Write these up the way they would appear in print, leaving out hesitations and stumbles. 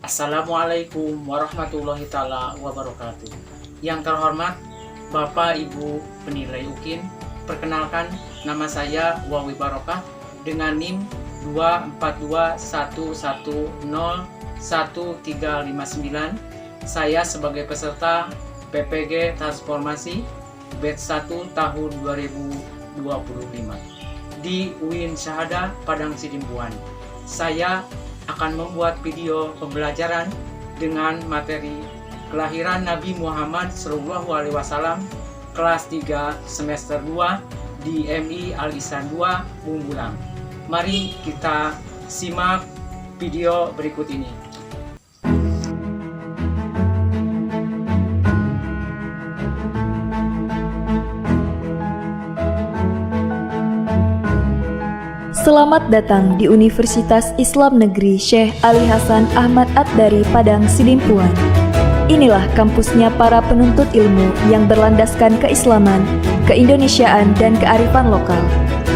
Assalamualaikum warahmatullahi taala wabarakatuh. Yang terhormat Bapak Ibu penilai UKIN, perkenalkan nama saya Wawi Barokah dengan NIM 24211011359. Saya sebagai peserta PPG Transformasi Batch 1 tahun 2025 di UIN Syahada Padang Sidimpuan. Saya akan membuat video pembelajaran dengan materi kelahiran Nabi Muhammad SAW kelas 3 semester 2 di MI Al-Ihsan 2 Bumbulang. Mari kita simak video berikut ini. Selamat datang di Universitas Islam Negeri Syekh Ali Hasan Ahmad At-Dari Padang Sidimpuan. Inilah kampusnya para penuntut ilmu yang berlandaskan keislaman, keindonesiaan, dan kearifan lokal.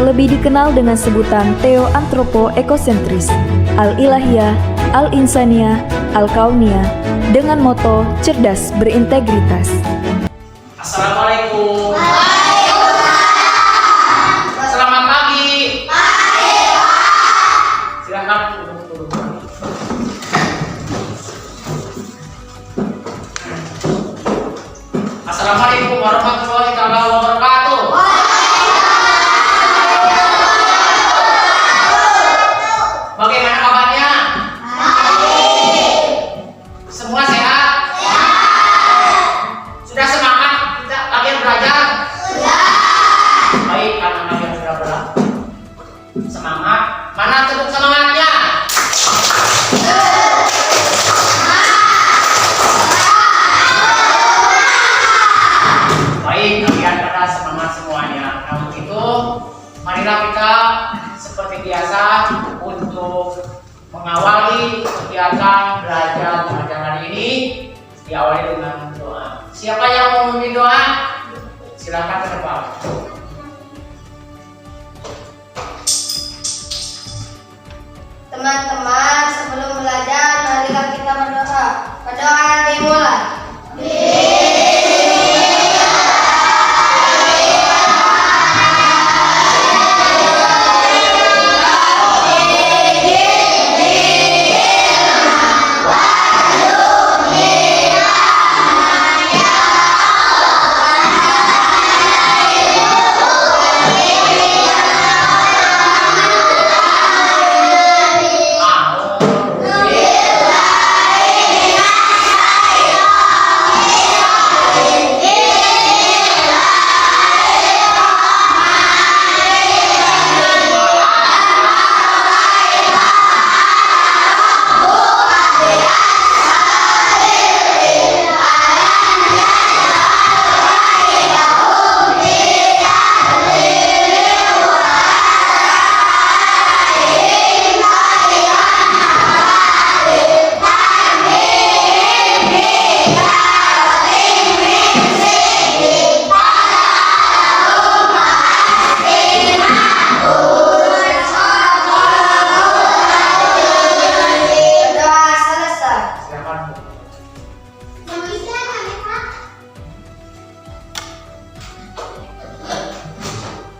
Lebih dikenal dengan sebutan Theo Antropo Ekosentris, Al-Ilahiyah, Al-Insaniyah, Al-Kauniyah, dengan moto cerdas berintegritas. Assalamualaikum. Selamat pagi. Silakan duduk. Assalamualaikum warahmatullahi wabarakatuh. Bagaimana kabarnya? Semua sehat? Sudah semangat kita kalian belajar? Baik, karena kalian sudah belajar semangat, mana tepuk semangatnya? Baik, kalian pada semangat semuanya. Namun itu, marilah kita seperti biasa untuk mengawali kegiatan belajar mengajar hari ini diawali dengan doa. Siapa yang mau memimpin doa? Silakan ke depan. Teman-teman, sebelum belajar, marilah kita berdoa. Berdoa dimulai.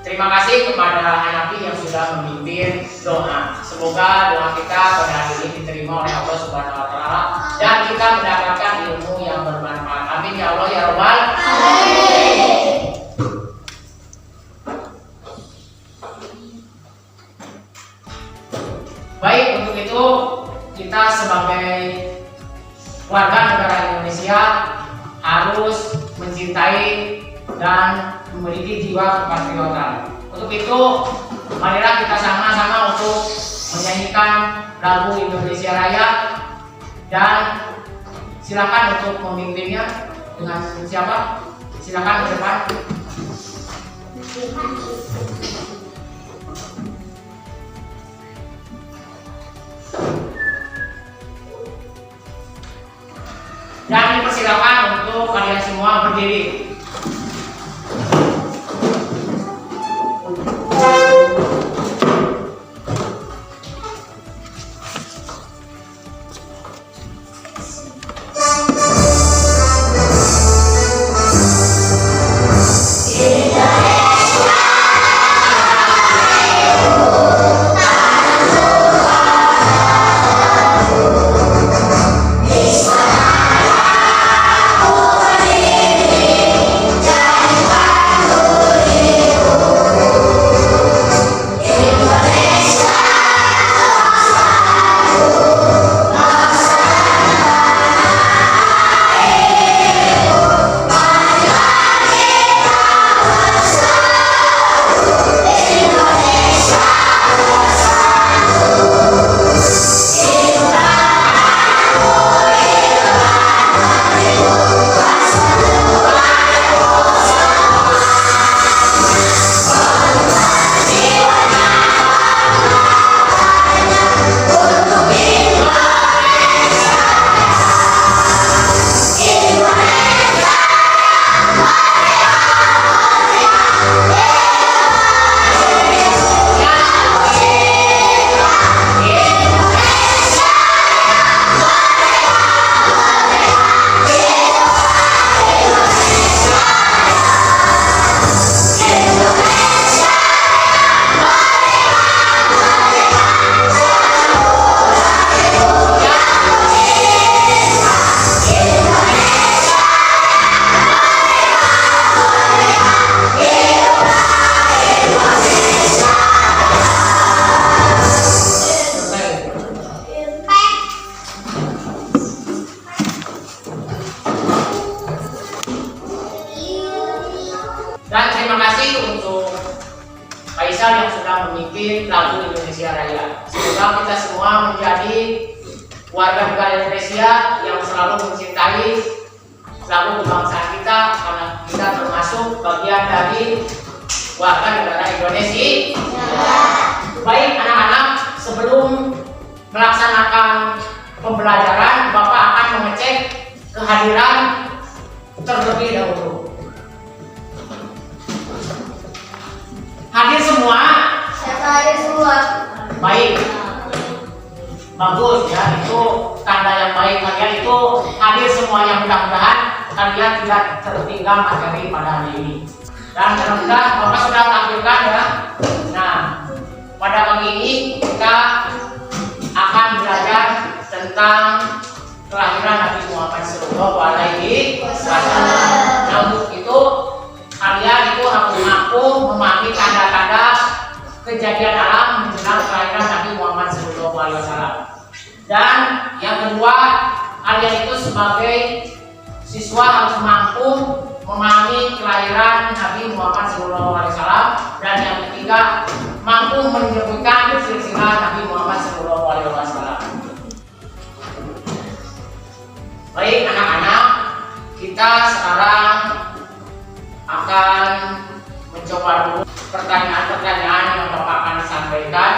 Terima kasih kepada Hanafi yang sudah memimpin doa. Semoga doa kita pada hari ini diterima oleh Allah Subhanahu wa taala dan kita mendapatkan ilmu yang bermanfaat. Amin ya Allah ya Rabbal alamin. Baik, untuk itu kita sebagai warga negara Indonesia harus mencintai dan memiliki jiwa kepatriotan. Untuk itu, marilah kita sama-sama untuk menyanyikan lagu Indonesia Raya dan silakan untuk memimpinnya dengan siapa? Silakan ke depan. Dan dipersilakan untuk kalian semua berdiri. Semoga kita semua menjadi warga negara Indonesia yang selalu mencintai selalu kebangsaan kita, karena kita termasuk bagian dari warga negara Indonesia. Baik anak-anak, sebelum melaksanakan pembelajaran, Bapak akan mengecek kehadiran terlebih dahulu. Hadir semua? Siapa hadir semua? Baik. Bagus ya, itu tanda yang baik. Kalian itu hadir semuanya, mudah-mudahan kalian tidak tertinggal materi pada hari ini. Dan mudah-mudahan Bapak sudah tampilkan ya. Nah, pada pagi ini kita akan belajar tentang kelahiran Nabi Muhammad SAW. Nah, untuk itu kalian itu harus mampu memahami tanda-tanda kejadian alam menjelang kelahiran Nabi Muhammad SAW. Dan yang kedua, kalian itu sebagai siswa harus mampu memahami kelahiran Nabi Muhammad SAW. Dan yang ketiga, mampu menyebutkan silsilah Nabi Muhammad SAW. Baik anak-anak, kita sekarang akan mencoba dulu pertanyaan-pertanyaan yang Bapak akan sampaikan.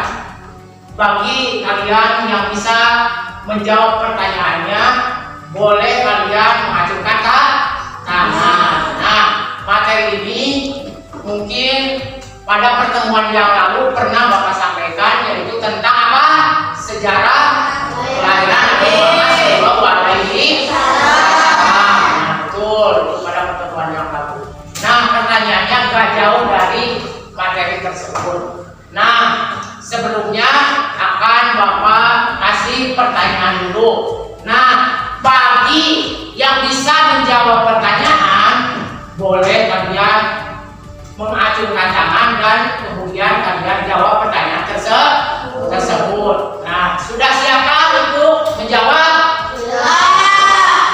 Bagi kalian yang bisa menjawab pertanyaannya, boleh kalian mengacungkan tangan. Nah, materi ini mungkin pada pertemuan yang lalu pernah Bapak sampaikan, yaitu tentang apa? Sejarah kelahiran Nabi Muhammad SAW. Nah, betul, itu pada pertemuan yang lalu. Nah, pertanyaannya gak jauh dari materi tersebut. Nah, sebelumnya akan Bapak kasih pertanyaan dulu. Nah, bagi yang bisa menjawab pertanyaan, boleh kalian mengacungkan tangan dan kemudian kalian jawab pertanyaan tersebut. Nah, sudah siapkah untuk menjawab?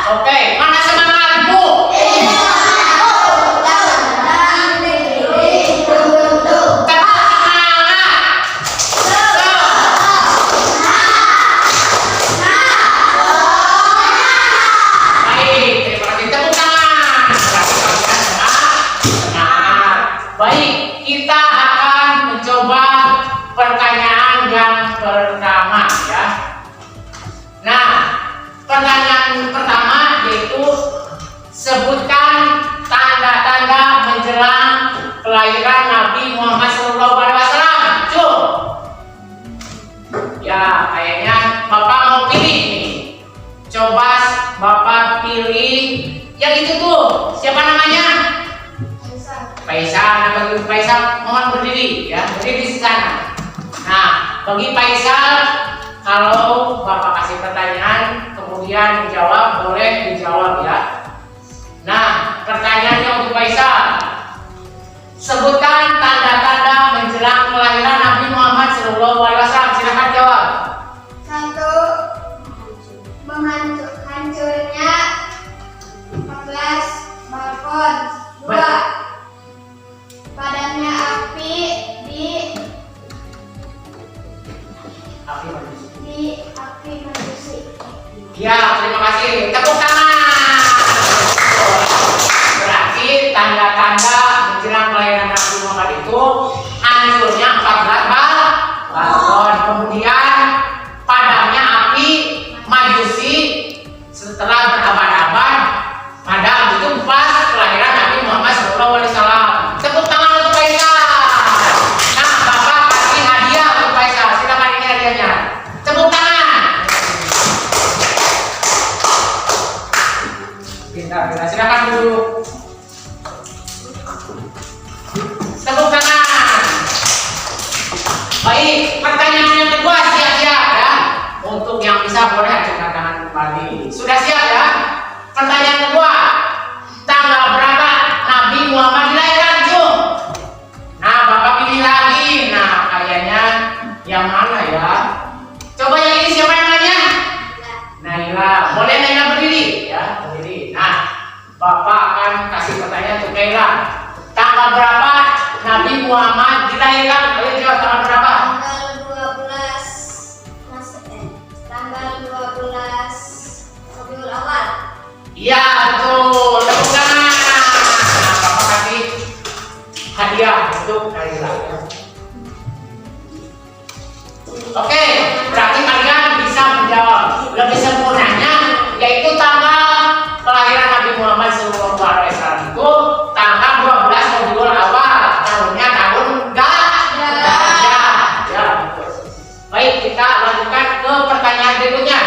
Oke, mana semangatmu? Baik, kita akan mencoba pertanyaan yang pertama ya. Nah, pertanyaan pertama yaitu sebutkan tanda-tanda menjelang kelahiran Nabi Muhammad SAW. Cuk. Ya, kayaknya Bapak mau pilih nih. Coba Bapak pilih yang itu tuh. Siapa namanya? Faisal. Nah, bagi Faisal mohon berdiri ya, berdiri di sana. Nah, bagi Faisal, kalau Bapak kasih pertanyaan kemudian dijawab, boleh dijawab ya. Nah, pertanyaannya untuk Faisal. Sebutkan tanda-tanda menjelang kelahiran Nabi Muhammad SAW. Silakan jawab. 1. Hancurnya 14 balkon. 2. Padamnya api di api majusi. Ya, terima kasih. Tepuk tangan. Berarti tanda-tanda menjelang kelahiran Nabi Muhammad itu hancurnya 14 balkon. Kemudian padamnya api majusi setelah berabad-abad. Padam itu pas kelahiran Nabi Muhammad SAW. Tepuk tangan untuk Faisal. Nah, Bapak kasih hadiah untuk Faisal. Silakan, ini hadiahnya. Tepuk tangan. Pintar. Silakan dulu. Tepuk tangan. Baik, pertanyaan yang kedua siap-siap ya. Untuk yang bisa boleh acungkan tangan kembali. Sudah siap ya? Pertanyaan kedua, tanggal berapa Nabi Muhammad dilahirkan, Jum? Nah, Bapak pilih lagi. Nah, kayaknya yang mana ya? Coba yang ini siapa namanya? Naila. Boleh Naila berdiri ya, berdiri. Nah, Bapak akan kasih pertanyaan untuk Naila. Tanggal berapa Nabi Muhammad dilahirkan? Ayo jawab, tanggal berapa? Tanggal 12 betul. Tepuk tangan. Nah, Bapak kasih hadiah untuk Naila. Oke, berarti kalian bisa menjawab lebih sempurnanya, yaitu tanggal kelahiran Nabi Muhammad SAW itu tanggal 12 Rabiul Awal, tahunnya tahun Gajah. Ya, betul. Baik, kita lanjutkan ke pertanyaan berikutnya.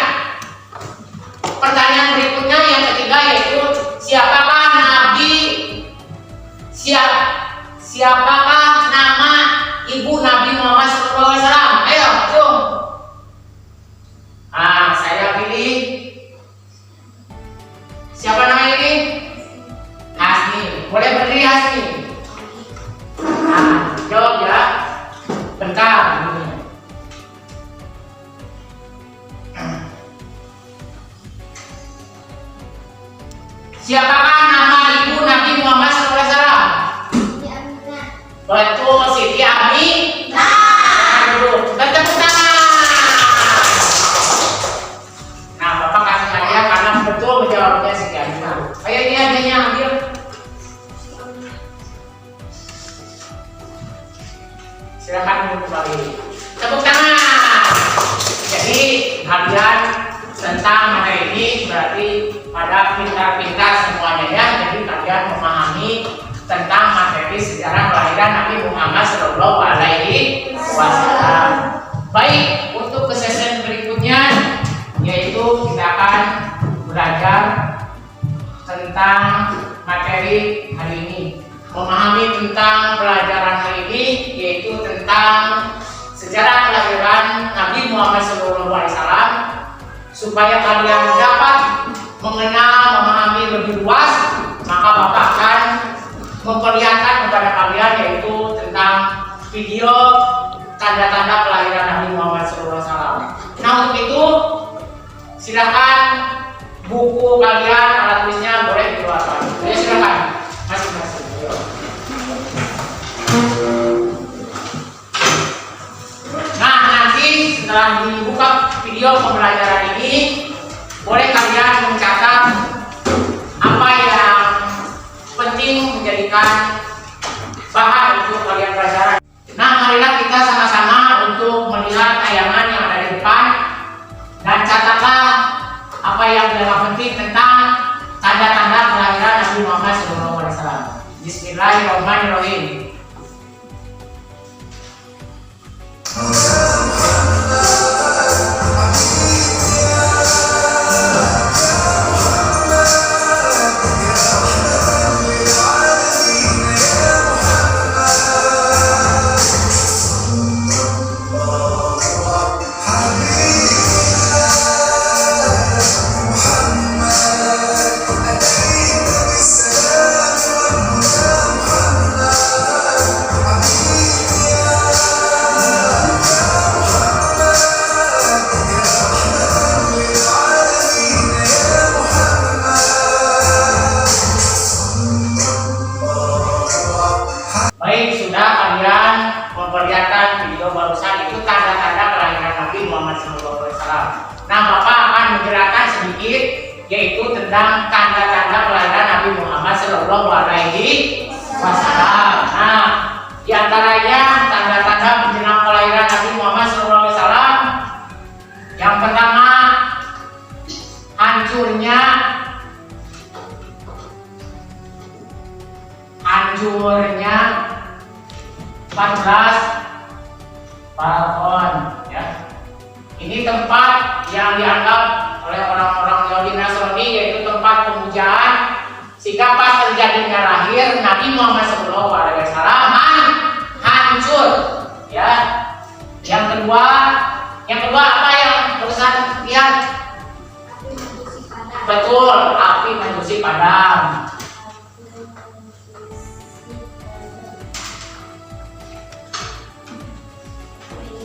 Pertanyaan berikutnya yang ketiga yaitu siapakah nama ibu Nabi Muhammad SAW? Ayo, cung. Saya pilih. Siapa namanya ini? Hasni. Boleh berdiri Hasni. Jawab ya. Bentar. Siapakah nama ibu Nabi Muhammad SAW? Betul, Siti Aminah. Dulu, tepuk tangan. Nah, Bapak kasih hadiah karena betul menjawabnya Siti Aminah. Ayo ini hadiahnya ambil. Silakan duduk kembali. Tepuk tangan. Jadi kalian tentang materi ini berarti pada pintar-pintar semuanya ya. Jadi kalian memahami tentang materi sejarah kelahiran Nabi Muhammad SAW. Baik, untuk ke sesi berikutnya yaitu kita akan belajar tentang materi hari ini, memahami tentang pelajaran hari ini yaitu tentang sejarah kelahiran Nabi Muhammad SAW, supaya kalian dapat mengenal, memahami lebih luas. Maka Bapak akan memperlihatkan kepada kalian yaitu tentang video tanda-tanda kelahiran Nabi Muhammad SAW. Nah, untuk itu silakan buku kalian, alat tulisnya boleh dikeluarkan. Ayo silakan masing-masing. Nah, nanti setelah dibuka video pembelajaran ini, boleh kalian mencatat apa yang penting menjadikan bahan untuk kalian pelajaran. Nah, marilah kita sama-sama untuk melihat tayangan yang ada di depan dan catatlah apa yang sangat penting tentang tanda-tanda kelahiran Nabi Muhammad SAW. Bismillahirrahmanirrahim. Memperlihatkan video barusan itu tanda-tanda kelahiran Nabi Muhammad SAW. Nah, Bapak akan menjelaskan sedikit yaitu tentang tanda-tanda kelahiran Nabi Muhammad SAW. Nah, diantaranya tanda-tanda menjelang kelahiran Nabi Muhammad SAW. Yang pertama, hancurnya hancurnya 14 balkon ya. Ini tempat yang dianggap oleh orang-orang Yahudi Nasrani yaitu tempat pemujaan, sehingga pas terjadinya lahir Nabi Muhammad SAW hancur ya. Yang kedua apa yang barusan lihat? Betul, api majusi padam.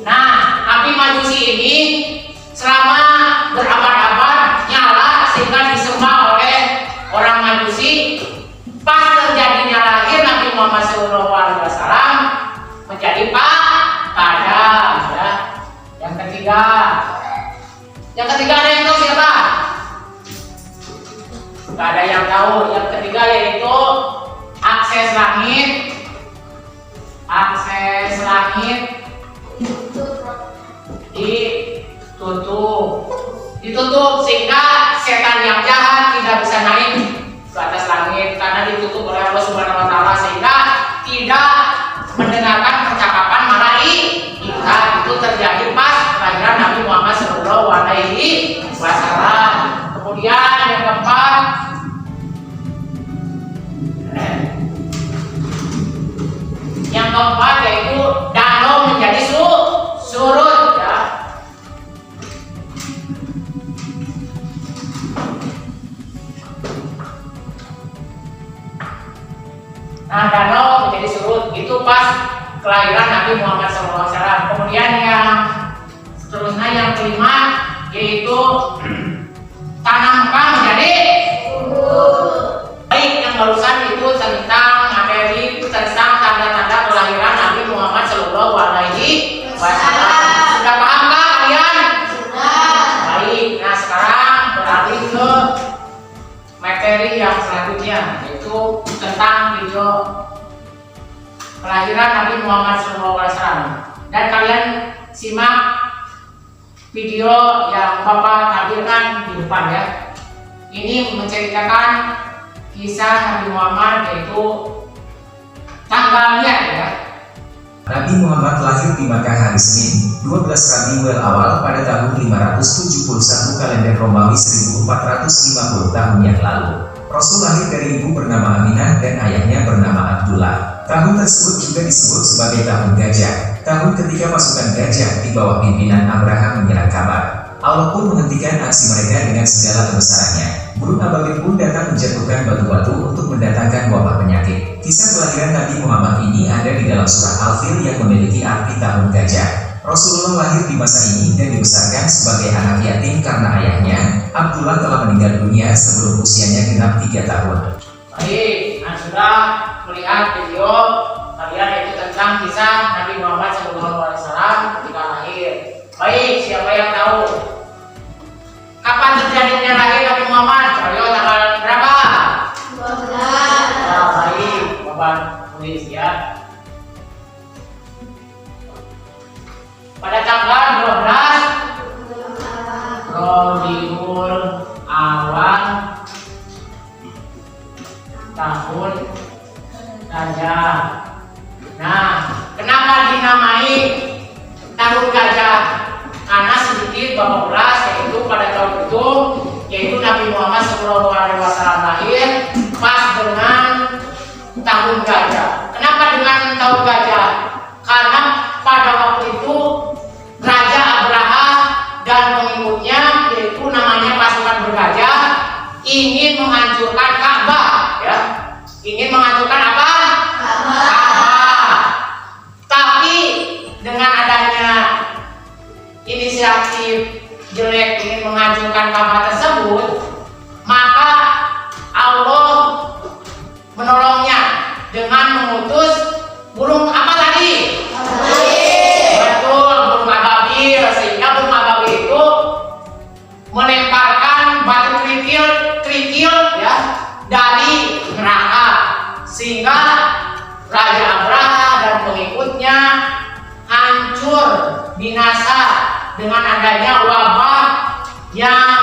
Nah, api majusi ini selama berabad-abad nyala sehingga disembah oleh orang majusi. Pas terjadinya lahir Nabi Muhammad SAW menjadi padam ya. Yang ketiga ada yang tahu siapa? Gak ada yang tahu. Yang ketiga yaitu akses langit. Akses langit ditutup sehingga setan yang jahat tidak bisa naik ke atas langit karena ditutup oleh Allah Subhanahu wa taala, sehingga tidak mendengarkan percakapan malaikat. Itu terjadi pas kelahiran Nabi Muhammad SAW. Kemudian yang keempat, yaitu danau menjadi surut ya. Nah, danau menjadi surut itu pas kelahiran Nabi Muhammad SAW. Kemudian yang seterusnya yang kelima yaitu tanah Mekah menjadi baik. Yang barusan itu tentang materi, tentang tanda-tanda kelahiran Nabi Muhammad SAW. Sudah pahamkah kalian? Sudah. Baik. Nah, sekarang beralih ke materi yang selanjutnya, yaitu tentang video kelahiran Nabi Muhammad SAW. Dan kalian simak video yang Bapak tampilkan di depan ya. Ini menceritakan kisah Nabi Muhammad, yaitu tanggalnya ya. Nabi Muhammad lahir di Makkah hari Senin, 12 Rabiul Awal pada tahun 571 kalender Romawi 1450 tahun yang lalu. Rasul lahir dari ibu bernama Aminah dan ayahnya bernama Abdullah. Tahun tersebut juga disebut sebagai tahun gajah, tahun ketika pasukan gajah di bawah pimpinan Abraham menyerang Ka'bah. Allah pun menghentikan aksi mereka dengan segala kebesarannya. Burung ababil pun datang menjatuhkan batu-batu untuk mendatangkan wabah penyakit. Kisah kelahiran Nabi Muhammad ini ada di dalam surah Al-Fil yang memiliki arti tahun gajah. Rasulullah lahir di masa ini dan dibesarkan sebagai anak yatim karena ayahnya, Abdullah, telah meninggal dunia sebelum usianya genap 3 tahun. Baik, nah sudah melihat video kalian yaitu tentang kisah Nabi Muhammad SAW ketika lahir. Baik, siapa yang tahu kapan terjadinya lahir Nabi Muhammad? Ayo, tanggal berapa? 12. Ya, baik, Bapak tulis ya. Pada tanggal 12 Rabiul Awal tahun gajah. Nah, kenapa dinamai tahun gajah? Karena sedikit Bapak ulas, yaitu pada tahun itu, yaitu Nabi Muhammad SAW lahir pas dengan tahun gajah. Kenapa dengan tahun gajah? Karena pada waktu itu Raja Abraha dan pengikutnya, yaitu namanya pasukan bergajah, ingin menghancurkan Ka'bah ya. Ingin menghancurkan apa? Ka'bah. Tapi dengan adanya inisiatif jelek ingin menghancurkan Ka'bah tersebut, maka Allah menolongnya dengan mengutus burung apa tadi? Betul, burung ababil. Sehingga burung ababil itu melemparkan batu kerikil ya dari neraka, sehingga Raja Abraha dan pengikutnya hancur binasa dengan adanya wabah yang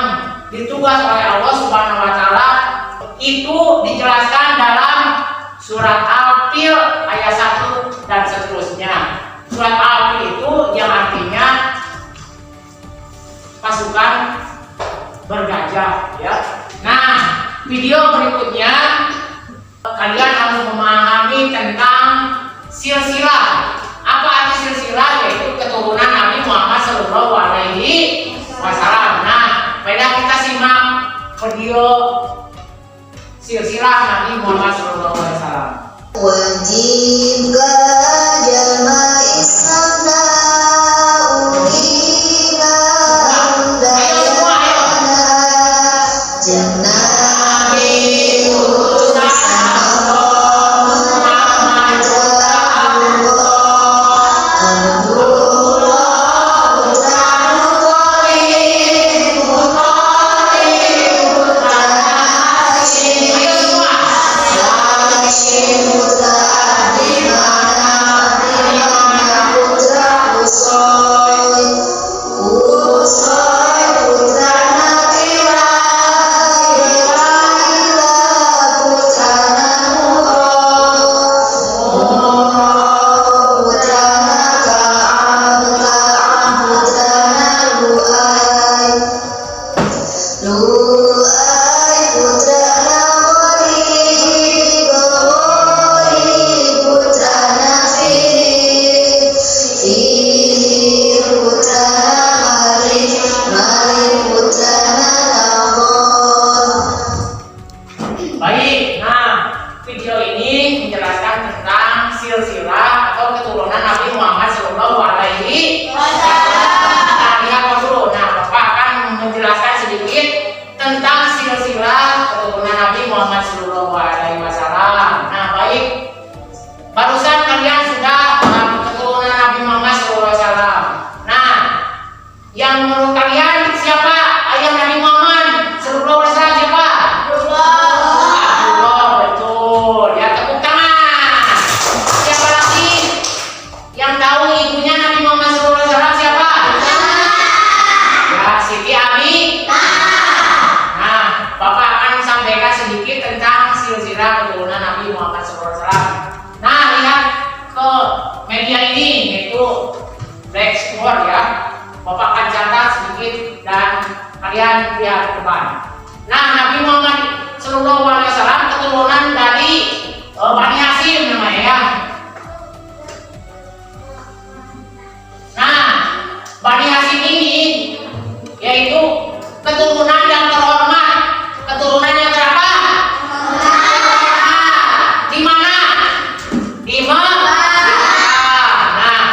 ditugas oleh Allah Subhanahu wa taala. Itu dijelaskan dalam surat Al-Fil ayat 1 dan seterusnya. Surat Al-Fil itu yang artinya pasukan bergajah ya. Nah, video berikutnya kalian harus memahami tentang silsilah. Apa arti silsilah? Yaitu keturunan Nabi Muhammad SAW. Nah, pada kita simak video silsilah Nabi Muhammad SAW. Wajib jamaah Islamna ulina undayana jannah urusan Allah Yang menurut kalian siapa ayah Nabi Muhammad sallallahu alaihi wasallam? Siapa? Abdullah, betul. Ya, tepuk tangan. Siapa lagi yang tahu ibunya Nabi Muhammad sallallahu alaihi wasallam? Siapa? Ya, Siti Abi. Nah, Bapak akan sampaikan sedikit tentang silsilah keturunan Nabi Muhammad sallallahu alaihi wasallam. Nah, lihat ke media ini, yaitu Black Square ya. Bapak akan catat sedikit dan kalian lihat ke depan. Nah, Nabi Muhammad sallallahu alaihi wasallam keturunan dari Bani Hashim namanya ya. Nah, Bani Hashim ini yaitu keturunan yang terhormat, keturunan yang berapa? Di mana? Di Mekah. Nah,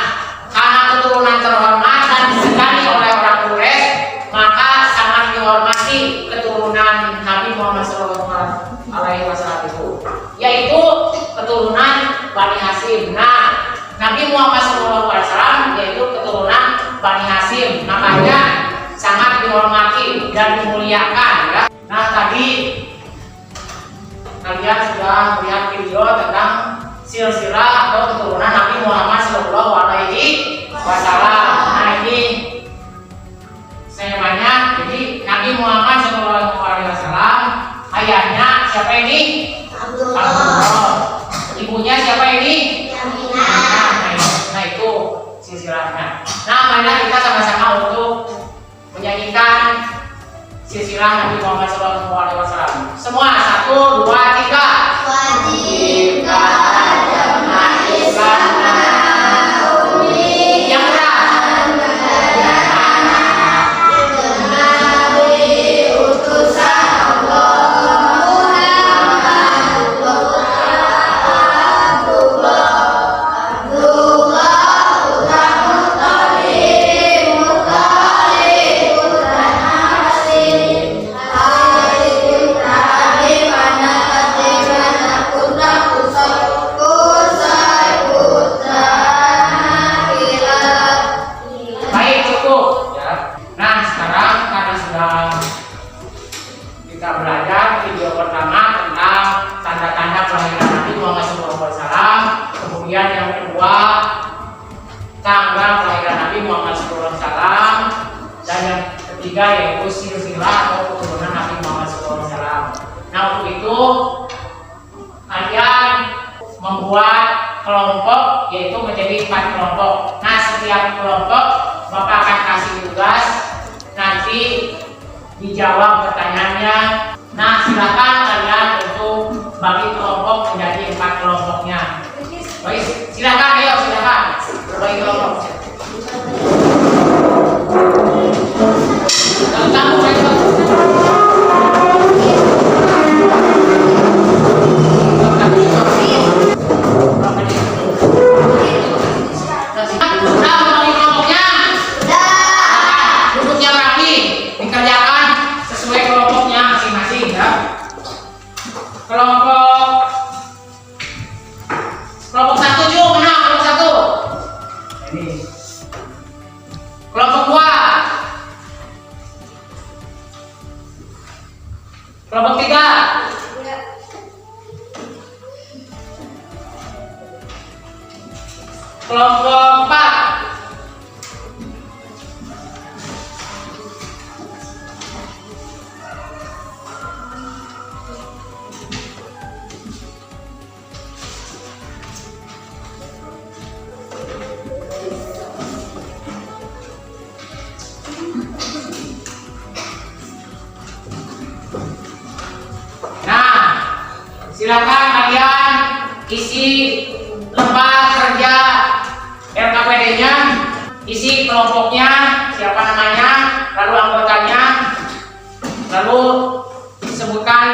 karena keturunan terhormat dan disegani oleh orang Quraisy, maka sangat dihormati keturunan Nabi Muhammad SAW itu, yaitu keturunan Bani Hashim. Nah, Nabi Muhammad SAW yaitu keturunan Bani Hashim, makanya sangat dihormati dan dimuliakan ya. Nah, tadi kalian sudah melihat video tentang silsilah atau keturunan Nabi Muhammad SAW. Nah, ini saya banyak. Jadi Nabi Muhammad SAW ayahnya siapa ini? Abdullah. Ibunya siapa ini? Nah, itu silsilahnya. Nah, marilah kita sama-sama untuk menyanyikan silsilah Nabi Muhammad SAW. Semua 1, 2, 3. Wajib agama Islam Yang keras. Nabi utusan Baik, cukup ya. Nah, sekarang karena sudah kita belajar video pertama tentang tanda-tanda kelahiran Nabi Muhammad SAW, kemudian yang kedua tanggal kelahiran Nabi Muhammad SAW, dan yang ketiga yaitu silsilah atau keturunan Nabi Muhammad SAW. Nah, untuk itu kalian membuat kelompok, yaitu menjadi 4 kelompok. Nah, setiap kelompok Bapak akan kasih tugas, nanti dijawab pertanyaannya. Nah, silakan kalian untuk bagi kelompok menjadi 4 kelompoknya. Baik, silakan, ayo silakan bagi kelompok. Kamu duduknya rapi, dikerjakan sesuai kelompoknya masing-masing ya. Kelompok 1 Ju, mana kelompok 1? Ini. Kelompok 2. Kelompok 3. Kelompok 4. Nah, silakan kalian isi lembar kerja RKPD-nya, isi kelompoknya, siapa namanya, lalu anggotanya, lalu sebutkan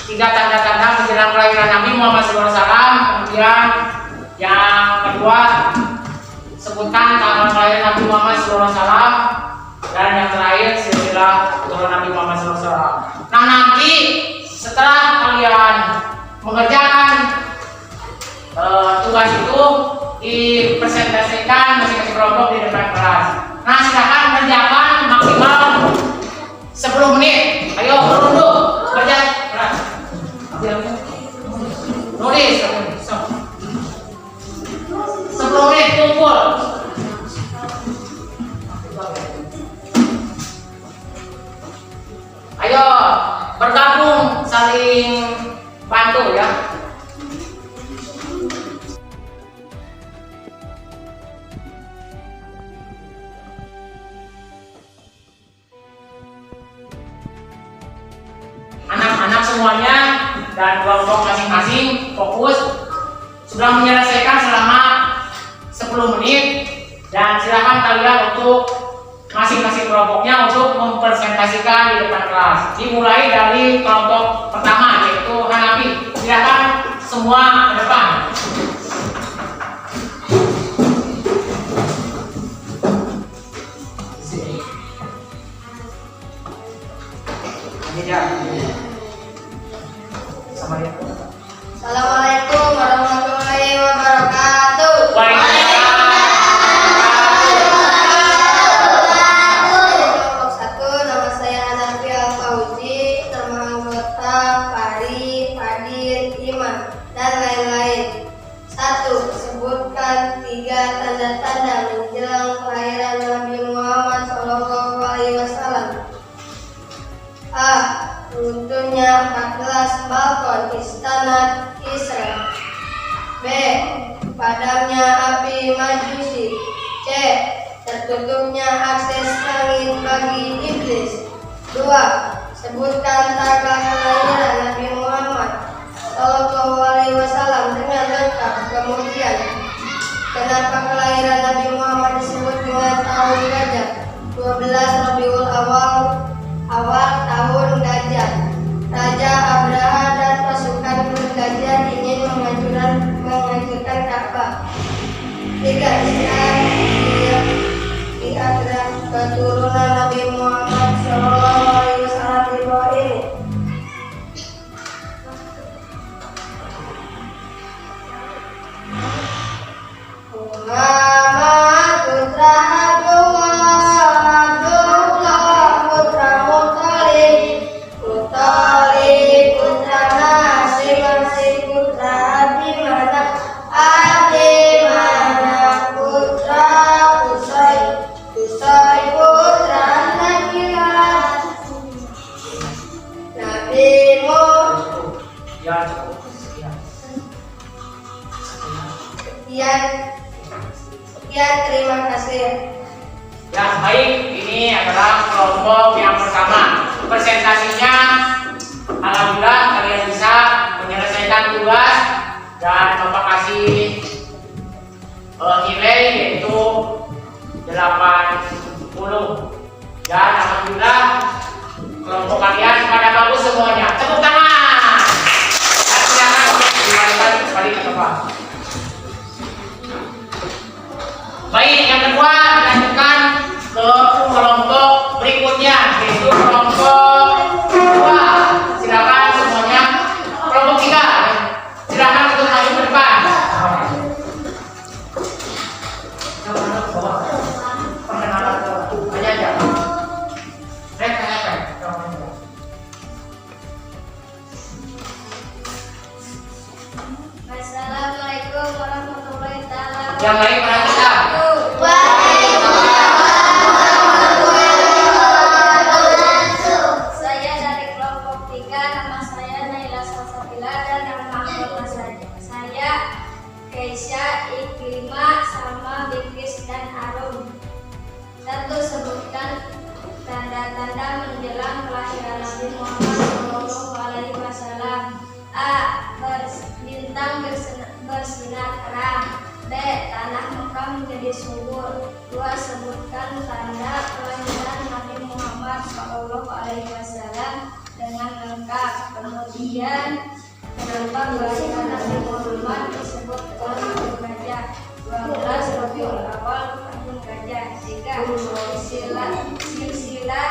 3 tanda-tanda menjelang kelahiran Nabi Muhammad SAW. Kemudian yang kedua, sebutkan tanggal kelahiran Nabi Muhammad SAW. Dan yang terakhir, silsilah keturunan Nabi Muhammad SAW. Nah, nanti setelah kalian mengerjakan tugas itu, dipresentasikan masing-masing kelompok di depan kelas. Nah, silakan kerjakan Ayo bergabung, saling bantu ya. Anak-anak semuanya dan kelompok masing-masing fokus sudah menyelesaikan selama 10 menit dan silakan kalian untuk masing-masing kelompoknya untuk mempresentasikan di depan kelas. Dimulai dari kelompok pertama yaitu Hanafi. Silakan semua ke depan. Assalamualaikum warahmatullahi wabarakatuh. Kelompok 1, nama saya Hanafi Al-Fauzi, nama anggota Fari, Fadil, Iman, dan lain-lain. 1. Sebutkan 3 tanda-tanda menjelang kelahiran Nabi Muhammad SAW. A. Runtuhnya 14 balkon istana Kisra. B. Padamnya api Majusi. C. Tertutupnya akses langit bagi iblis. 2. Sebutkan tanggal kelahiran Nabi Muhammad SAW dengan lengkap. Kemudian, kenapa kelahiran Nabi Muhammad disebut dengan tahun gajah? 12 Rabiul Awal tahun gajah. Raja Abraha dan pasukan bergajah ingin menghancurkan Ka'bah. 3. Diagram keturunan Nabi Muhammad SAW di bawah ini. Muhammad putra Abdullah putra Muthalib putra Hashim putra Abdimanaf putra Qusay putra Nakilah Nabi Muhammad. Ya cukup. Sekian, terima kasih. Ya baik, ini adalah kelompok yang pertama. Presentasinya alhamdulillah kalian bisa menyelesaikan tugas dan Bapak kasih nilai yaitu 80. Dan alhamdulillah kelompok kalian pada bagus semuanya. Tepuk tangan. Dan silakan dibalikan kembali ke tempat. Baik, yang kedua dilanjutkan ke kelompok berikutnya yaitu kelompok 2. Silakan semuanya. Kelompok 3, silakan untuk maju ke depan. Perkenalan aja. Assalamualaikum warahmatullahi wabarakatuh. Yang lain perhatikan. Saya dari kelompok 3, nama saya Naila Salsabila dan nama anggota saya Keisha, Iklima, sama Bikris dan Arum. 1. Sebutkan tanda-tanda menjelang kelahiran Nabi Muhammad SAW. A. Bintang bersinar terang. B. Tanah Mekah menjadi subur. 2. Sebutkan tanda kelahiran Nabi Muhammad SAW dengan lengkap. Kemudian, kenapa kelahiran Nabi Muhammad disebut tahun gajah? 12 Rabiul Awal tahun gajah. 3. Silsilah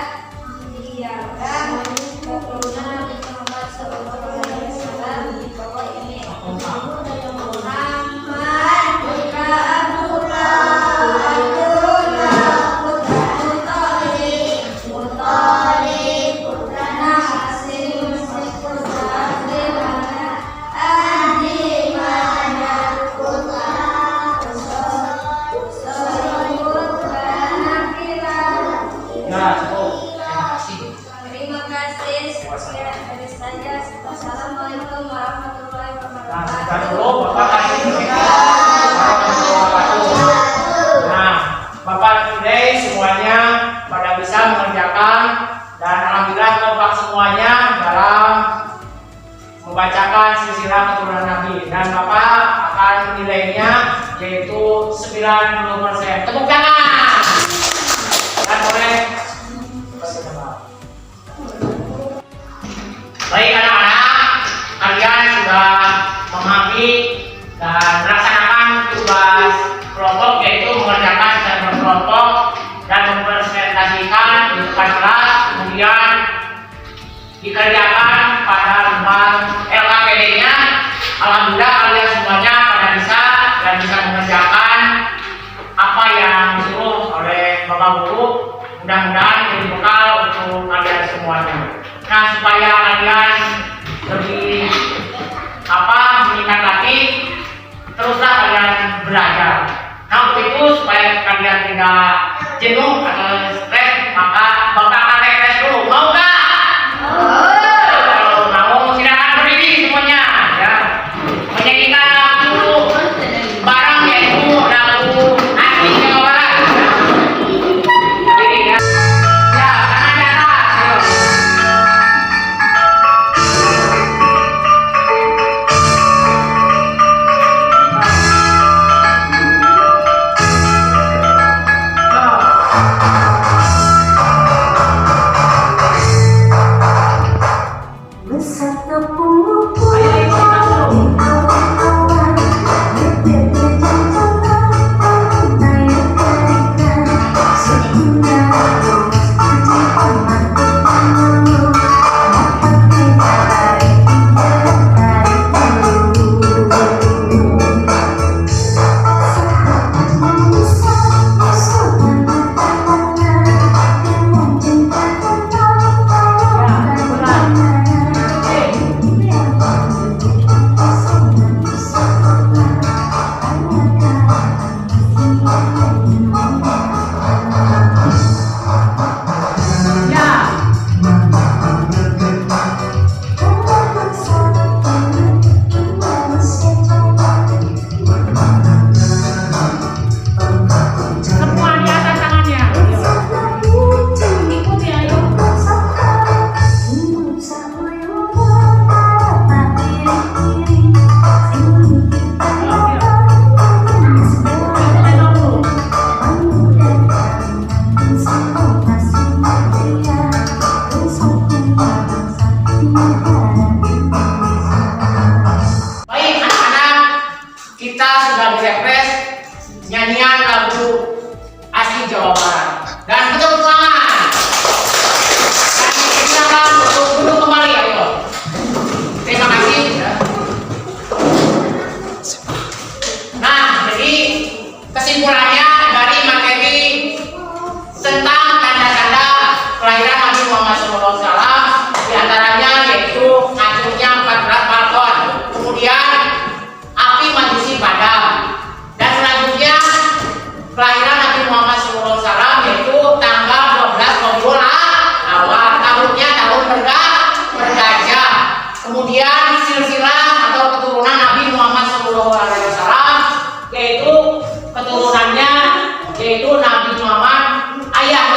diagram keturunan Nabi Muhammad SAW di bawah ini. Muhammad putra Abdullah putra Muthalib putra Hashim putra Abdimanaf putra Qusay putra Nakilah Ya, cukup. Terima kasih. Terima kasih. Sekian dari saya. Wassalamualaikum warahmatullahi Nah, wabarakatuh. kita dulu Bapak kasih warahmatullahi wabarakatuh. Nah, Bapak today semuanya pada bisa mengerjakan dan alhamdulillah kompak semuanya dalam membacakan silsilah keturunan Nabi, dan Bapak akan menilainya yaitu 90%. Tepuk tangan. Dan boleh baik anak-anak, kalian sudah memahami dan melaksanakan tugas kelompok, yaitu mengerjakan secara berkelompok dan mempresentasikan di depan kelas, kemudian dikerjakan pada lembar LKPD-nya. Alhamdulillah kalian semuanya pada bisa dan bisa mengerjakan apa yang disuruh oleh Bapak Guru. Mudah-mudahan jadi bekal untuk kalian semuanya. Nah, supaya kalian lebih meningkat lagi, teruslah kalian belajar. Nah, untuk itu supaya kalian tidak jenuh atau stres, maka Bapak akan refresh dulu. Mau nggak? Kalau mau silakan berdiri semuanya, ya. Menyanyikan lagu barang yaitu lagu asli Jawa Barat. Berdiri ya. Ya, tangan di atas. Ayo.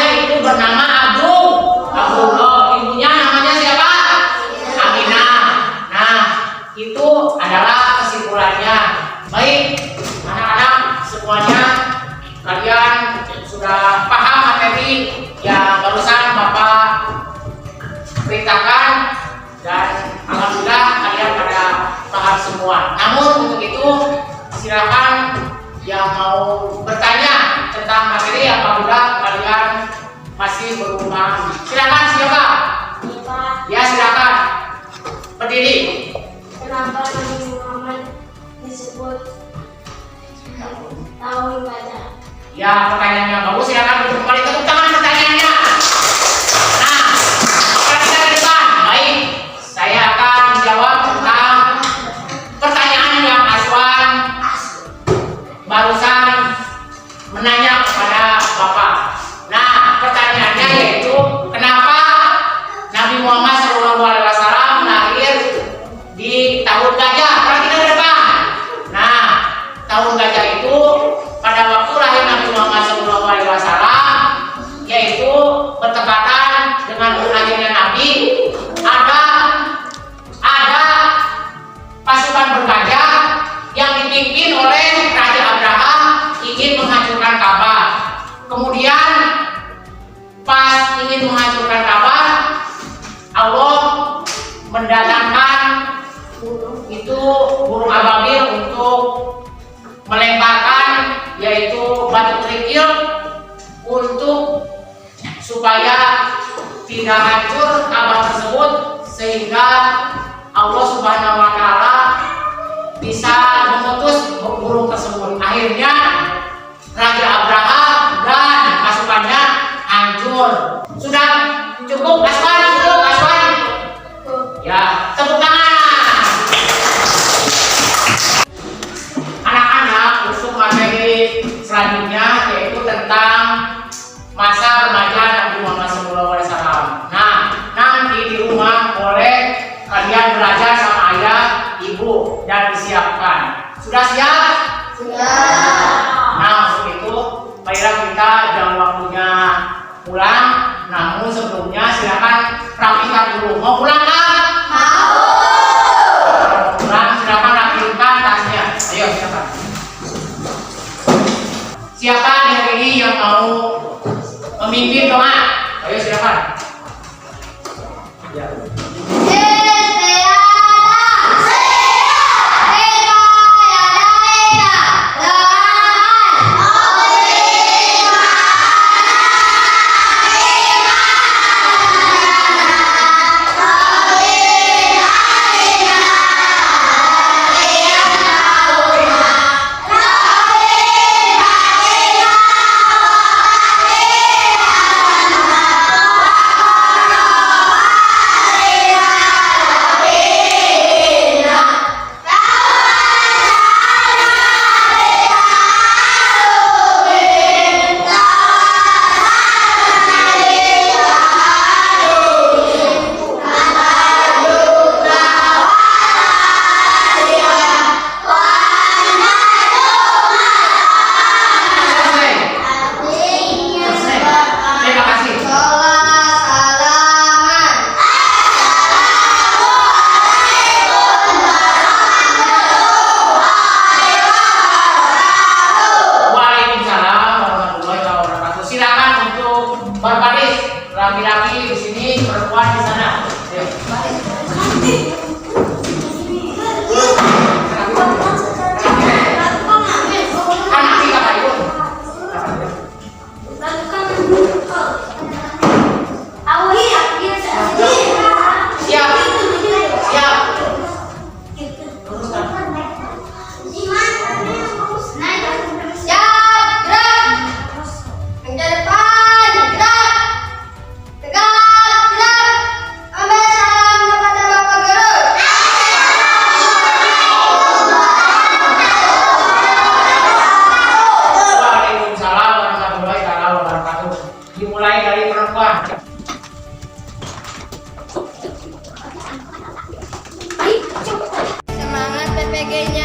silakan yang mau bertanya tentang materi apabila kalian masih belum paham. Silakan, siapa? Ya, silakan. Berdiri. Kenapa Nabi Muhammad disebut tahu ibadah? Ya, pertanyaannya bagus. Silakan duduk kembali, tepuk tangan pertanyaannya. Nah, kita ke depan. Baik, saya akan menjawab tentang pertanyaan yang Aswan barusan menanya kepada Bapak. Nah, pertanyaannya yaitu ingin menghancurkan Ka'bah, Allah mendatangkan itu burung ababil untuk melemparkan yaitu batu kerikil untuk supaya tidak hancur Ka'bah tersebut, sehingga Allah Subhanahu wa taala bisa memutus burung tersebut. Akhirnya Raja Abraha dan pasukannya hancur. Sudah cukup Aswan? Cukup Aswan? Ya, tepuk tangan. Anak-anak, untuk materi selanjutnya yaitu tentang masa remaja Nabi Muhammad SAW. Nah, nanti di rumah boleh kalian belajar sama ayah, ibu, dan disiapkan. Sudah siap? Sudah. Nah, untuk itu, marilah kita jangan waktunya pulang. Namun sebelumnya silakan rapikan dulu. Mau pulang kan? Mau. Mau pulang, silakan rapikan tasnya. Ayo, silakan. Siapa di hari ini yang mau memimpin doa? Ayo, silakan. Ya. Laki-laki di sini, perempuan di sana. Anak kita kayu. Siap. Siap. Dimulai dari perempuan. Semangat PPG-nya.